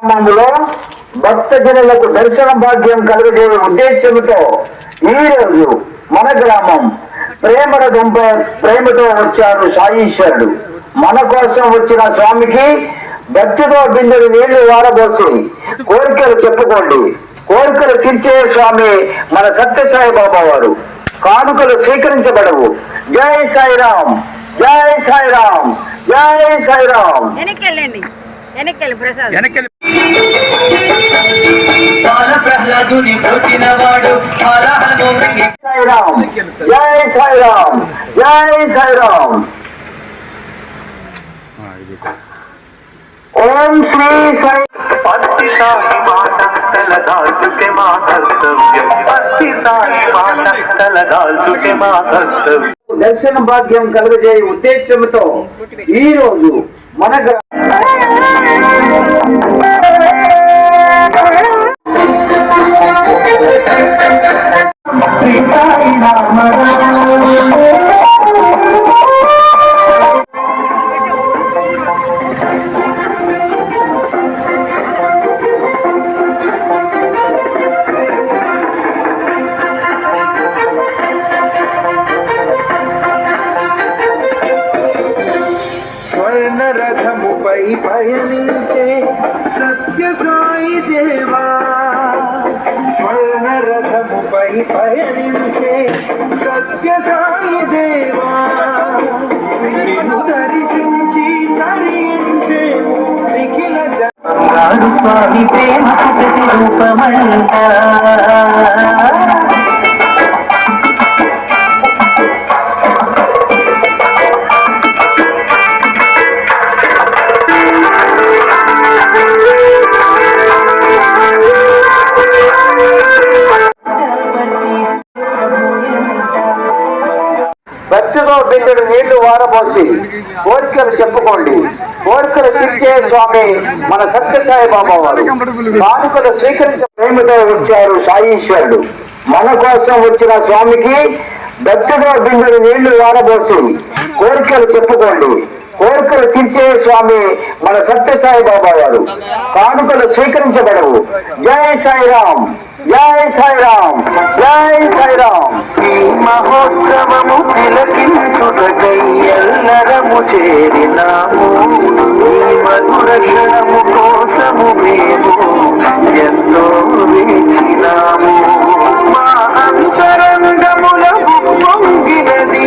గ్రామంలో భక్తజనులకు దర్శన భాగ్యం కలుగజేయ ఉద్దేశంతో ఈ రోజు మన గ్రామం ప్రేమతో వచ్చారు సాయీశ్వరుడు. మన కోసం వచ్చిన స్వామికి భక్తితో బిందెడు నీళ్లు వారబోసి కోరికలు చెప్పుకోండి. కోరికలు తీర్చే స్వామి మన సత్యసాయి బాబా వారు. కానుకలు స్వీకరించబడవు. జై సాయిరామ్, జై సాయిరామ్, జై సాయిరామ్. సాయిరామ్, జై సాయిరామ్, జై సాయిరామ్. ఓం శ్రీ సాయి. అతి సాయి మాట తలదాల్చుకే మా కర్తవ్యం. అతి సాయి మాట తలదాల్చుకే మా కర్తవ్యం. దర్శన భాగ్యం కలుగజేయ ఉద్దేశంతో ఈ రోజు మన రథముపై పయనించే సత్య సాయి దేవా. స్వర్ణ రథముపై పయనించే సత్య సాయి దేవా. నిన్ను దర్శించి తరించే నిఖిల జనాడు స్వామి ప్రేమ రూపమంట. భక్తితో బిందెడు నీళ్లు వారబోసి కోరికలు చెప్పుకోండి. కోరికలు తీర్చే స్వామి మన సత్యసాయి బాబా వారు. కానుకలు స్వీకరించ ప్రేమతో వచ్చారు సాయీశ్వరుడు. మన కోసం వచ్చిన స్వామికి భక్తితో బిందెడు నీళ్లు వారబోసి కోరికలు చెప్పుకోండి. కోరికలు తీర్చే స్వామి మన సత్యసాయి బాబా వారు. కానుకలు స్వీకరించబడవు. జై సాయిరామ్, జై సాయిరామ్, జై సాయిరామ్. ఈ మహోత్సవము తిలకించుటకై ఎల్లరము చేరినాము. ఈ మధుర క్షణము కోసము మేము ఎంతో వేచినాము. మా అంతరంగముల పొంగినది